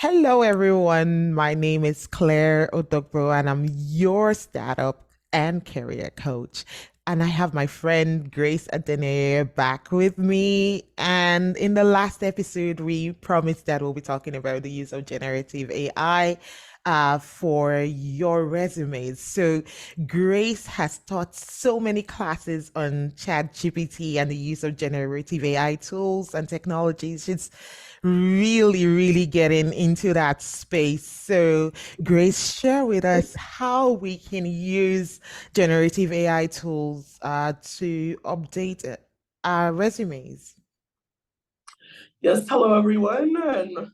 Hello, everyone. My name is Claire Odogbo, and I'm your startup and career coach. And I have my friend Grace Adeneye back with me. And in the last episode, we promised that we'll be talking about the use of generative AI for your resumes. So Grace has taught so many classes on ChatGPT and the use of generative AI tools and technologies. She's really getting into that space. So, Grace, share with us how we can use generative AI tools to update our resumes. Yes, hello everyone, and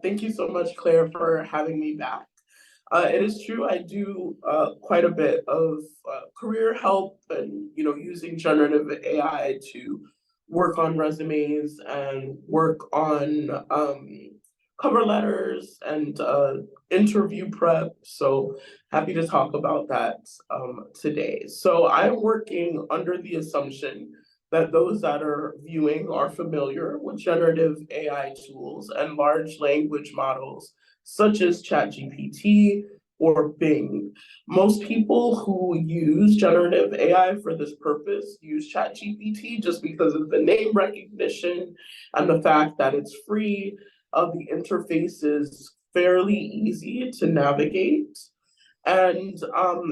thank you so much, Claire, for having me back. It is true, I do quite a bit of career help and using generative AI to work on resumes and work on cover letters and interview prep. So happy to talk about that today. So I'm working under the assumption that those that are viewing are familiar with generative AI tools and large language models such as ChatGPT or Bing. Most people who use generative AI for this purpose use ChatGPT just because of the name recognition and the fact that it's free. The interface is fairly easy to navigate. And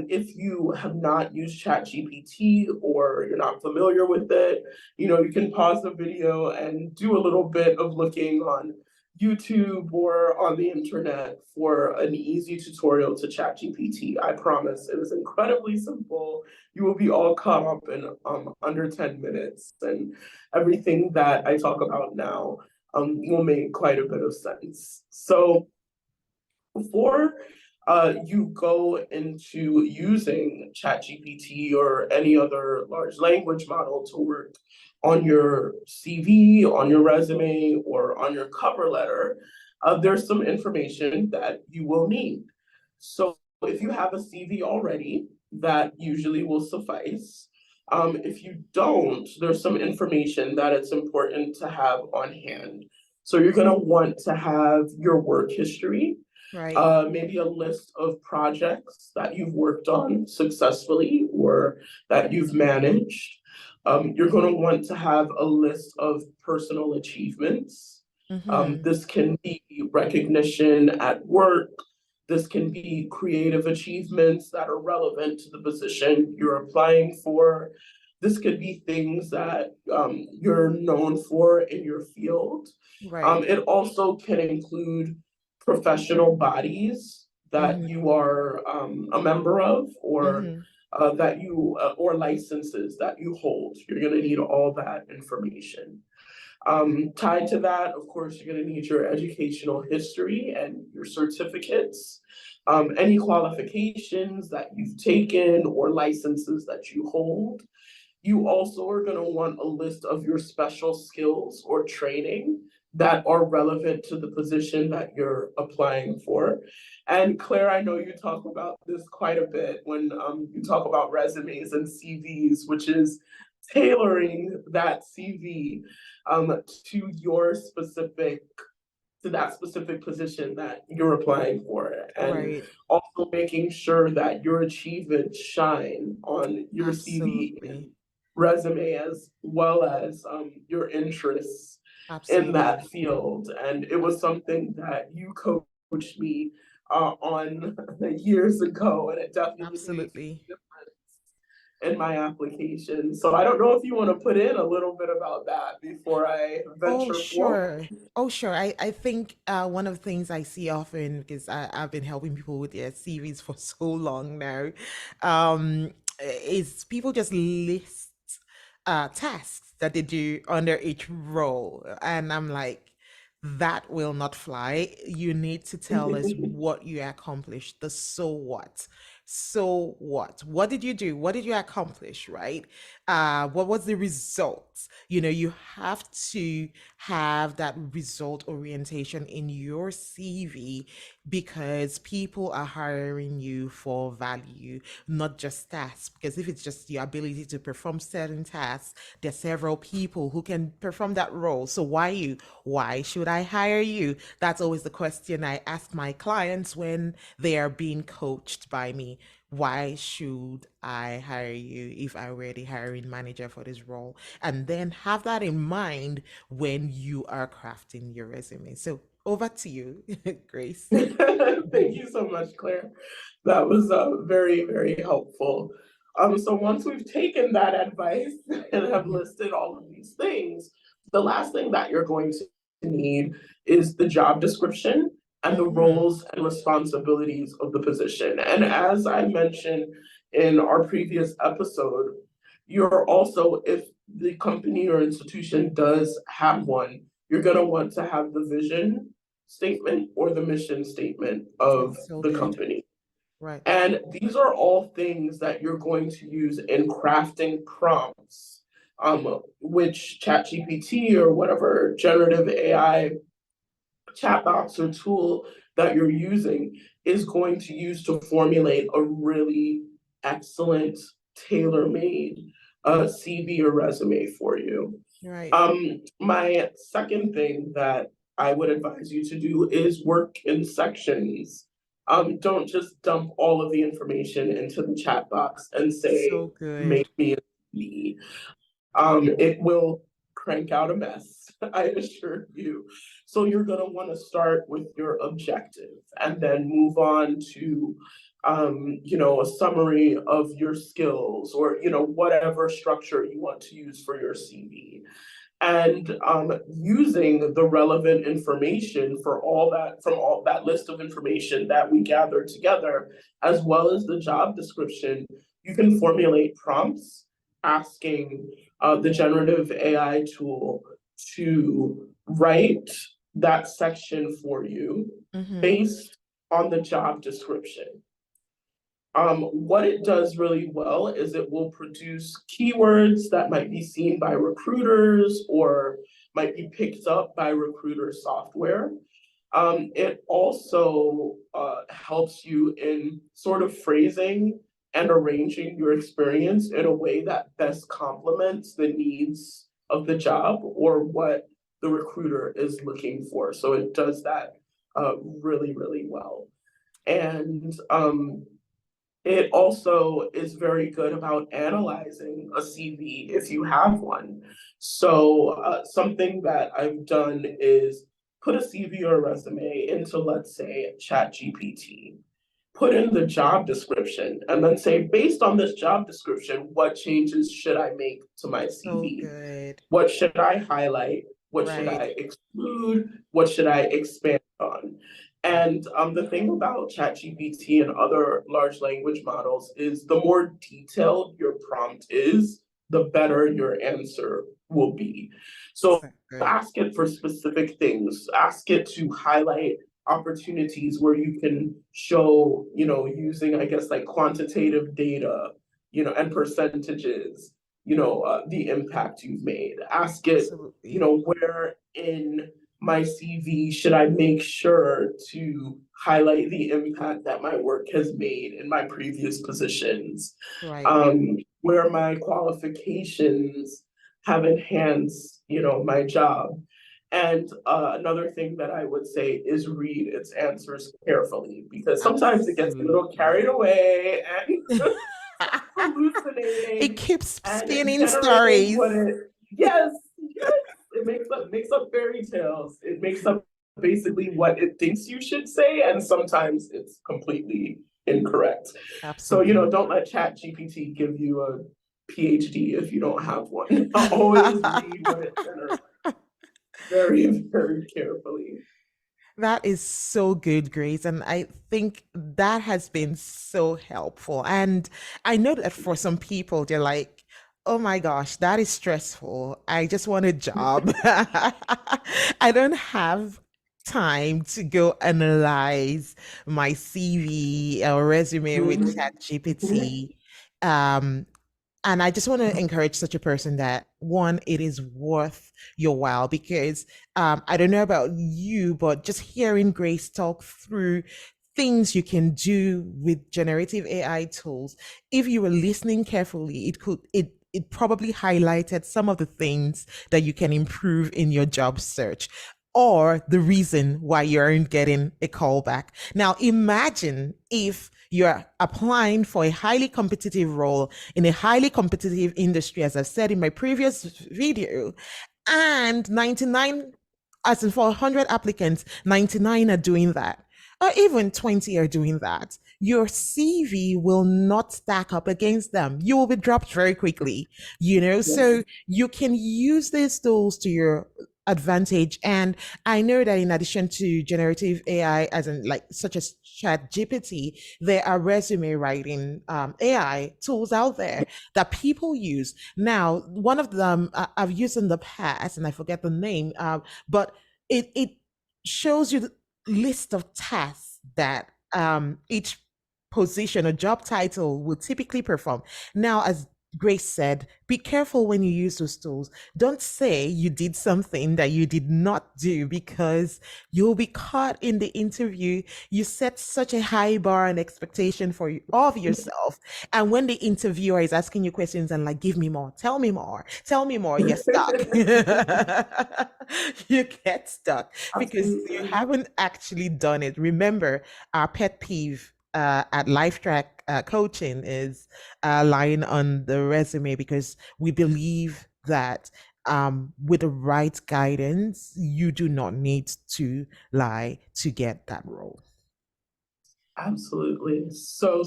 if you have not used ChatGPT or you're not familiar with it, you can pause the video and do a little bit of looking on YouTube or on the internet for an easy tutorial to ChatGPT. I promise it is incredibly simple. You will be all caught up in under 10 minutes, and everything that I talk about now will make quite a bit of sense. So before you go into using ChatGPT or any other large language model to work on your CV, on your resume, or on your cover letter, there's some information that you will need. So if you have a CV already, that usually will suffice. If you don't, there's some information that it's important to have on hand. So you're going to want to have your work history, Right. maybe a list of projects that you've worked on successfully or that you've managed. You're going to want to have a list of personal achievements. Mm-hmm. This can be recognition at work. This can be creative achievements that are relevant to the position you're applying for. This could be things that you're known for in your field. Right. It also can include professional bodies that Mm-hmm. you are a member of, or Mm-hmm. or licenses that you hold. You're going to need all that information. Tied to that, of course, you're going to need your educational history and your certificates, any qualifications that you've taken or licenses that you hold. You also are going to want a list of your special skills or training that are relevant to the position that you're applying for. And Claire, I know you talk about this quite a bit when you talk about resumes and CVs, which is tailoring that CV to your specific to that specific position that you're applying for, and Right. also making sure that your achievements shine on your CV Absolutely. resume as well as your interests in Absolutely. that field. And it was something that you coached me on years ago, and it definitely makes Absolutely. a difference in my application. So I don't know if you want to put in a little bit about that before I Oh, venture forward. sure. Oh, sure. I think one of the things I see often, because I've been helping people with their CVs for so long now, is people just list tasks that they do under each role. And I'm like, that will not fly. You need to tell us what you accomplished, the so what. So what? What did you do? What did you accomplish, right? What was the result? You have to have that result orientation in your CV because people are hiring you for value, not just tasks. Because if it's just your ability to perform certain tasks, there's several people who can perform that role. So why you? Why should I hire you? That's always the question I ask my clients when they are being coached by me. Why should I hire you if I were the hiring manager for this role? And then have that in mind when you are crafting your resume. So over to you, Grace. Thank you so much, Claire. That was very, very helpful. So once we've taken that advice and have Mhm, listed all of these things, the last thing that you're going to need is the job description and the mhm. roles and responsibilities of the position. And as I mentioned in our previous episode, you're also, if the company or institution does have one, you're going to want to have the vision statement or the mission statement of That's so the good. company. Right. And these are all things that you're going to use in crafting prompts, which ChatGPT or whatever generative AI chatbots or tool that you're using is going to use to formulate a really excellent, tailor-made CV or resume for you. Right. My second thing that I would advise you to do is work in sections. Don't just dump all of the information into the chat box and say, So good. make me a CV. It will crank out a mess, I assure you. So you're going to want to start with your objective and then move on to, a summary of your skills or, whatever structure you want to use for your CV and using the relevant information for all that from all that list of information that we gathered together, as well as the job description, you can formulate prompts asking the generative AI tool to write that section for you Hmm. based on the job description. What it does really well is it will produce keywords that might be seen by recruiters or might be picked up by recruiter software. It also helps you in sort of phrasing and arranging your experience in a way that best complements the needs of the job or what the recruiter is looking for. So it does that really, really well. And it also is very good about analyzing a CV if you have one. So, something that I've done is put a CV or a resume into, let's say, ChatGPT, put in the job description, and then say, based on this job description, what changes should I make to my So CV? good. What should I highlight? What should Right. I exclude? What should I expand on? Right. And the thing about ChatGPT and other large language models is the more detailed your prompt is, the better your answer will be. So So good. ask it for specific things. Ask it to highlight opportunities where you can show, using, I guess, like quantitative data, and percentages, the impact you've made. Ask it, Absolutely. where in my CV should I make sure to highlight the impact that my work has made in my previous positions, Right. where my qualifications have enhanced, my job. And another thing that I would say is read its answers carefully because sometimes it gets a little carried Absolutely. away and It hallucinating keeps and spinning generating stories. what it, yes, yes, it makes up fairy tales. It makes up basically what it thinks you should say, and sometimes it's completely incorrect. So, Absolutely. don't let Chat GPT give you a PhD if you don't have one. Always read what it generates very, very carefully. That is so good, Grace. And I think that has been so helpful. And I know that for some people, they're like, oh my gosh, that is stressful. I just want a job. I don't have time to go analyze my CV or resume with Mhm. ChatGPT. Um, and I just want to encourage such a person that one, it is worth your while because I don't know about you, but just hearing Grace talk through things you can do with generative AI tools, if you were listening carefully, it probably highlighted some of the things that you can improve in your job search or the reason why you aren't getting a call back. Now, imagine if you're applying for a highly competitive role in a highly competitive industry, as I've said in my previous video, and 99, as in for 100 applicants, 99 are doing that, or even 20 are doing that. Your CV will not stack up against them. You will be dropped very quickly, Yes, so you can use these tools to your advantage. And I know that in addition to generative AI, as in like such as Chat GPT, there are resume writing AI tools out there that people use. Now, one of them I've used in the past, and I forget the name, but it shows you the list of tasks that each position or job title will typically perform. Now, as Grace said, be careful when you use those tools. Don't say you did something that you did not do because you'll be caught in the interview. You set such a high bar and expectation for you, of yourself. And when the interviewer is asking you questions and like, give me more, tell me more, you're stuck. You get stuck because you absolutely. haven't actually done it. Remember, our pet peeve at Life Track coaching is lying on the resume because we believe that with the right guidance, you do not need to lie to get that role. Absolutely. So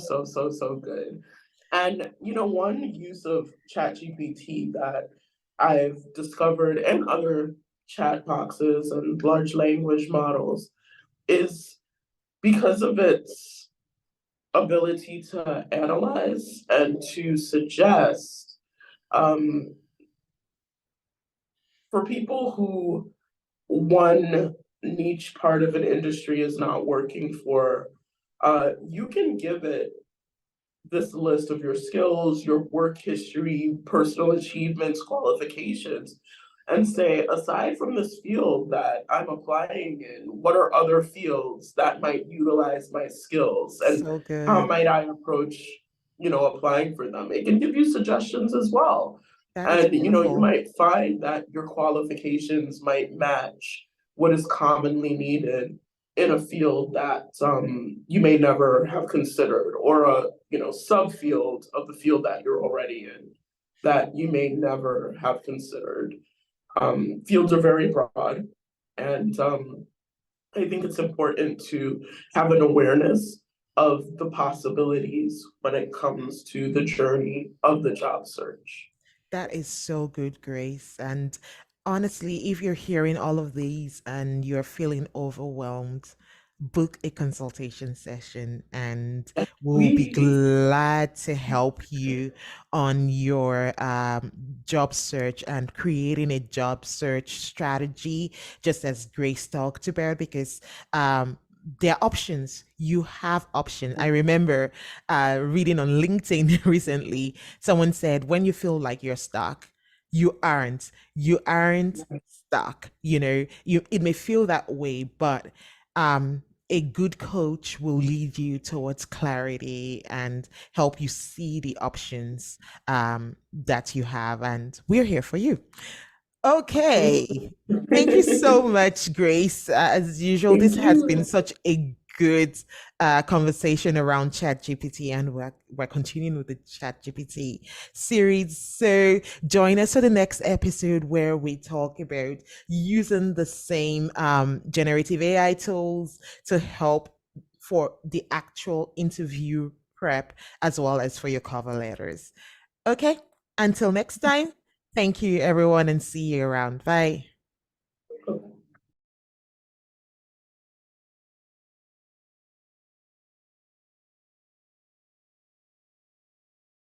good. And one use of ChatGPT that I've discovered and other chat boxes and large language models is because of its ability to analyze and to suggest um, for people who one niche part of an industry is not working for, you can give it this list of your skills, your work history, personal achievements, qualifications, and say, aside from this field that I'm applying in, what are other fields that might utilize my skills? And So how good. might I approach, applying for them? It can give you suggestions as well. That is And, you wonderful. might find that your qualifications might match what is commonly needed in a field that you may never have considered, or a subfield of the field that you're already in that you may never have considered. Fields are very broad, and I think it's important to have an awareness of the possibilities when it comes to the journey of the job search. That is so good, Grace. And honestly, if you're hearing all of these and you're feeling overwhelmed, book a consultation session and we'll be We glad to help you on your job search and creating a job search strategy, just as Grace talked about, because there are options. You have options. I remember reading on LinkedIn recently, someone said, when you feel like you're stuck, you aren't. You aren't stuck. It may feel that way, but a good coach will lead you towards clarity and help you see the options that you have. And we're here for you. thank Okay. Thank you so you. much, Grace. As usual, this Thank has been you. such a good conversation around ChatGPT, and we're continuing with the ChatGPT series. So join us for the next episode where we talk about using the same generative AI tools to help for the actual interview prep as well as for your cover letters. Okay. Until next time. Thank you, everyone, and see you around. Bye.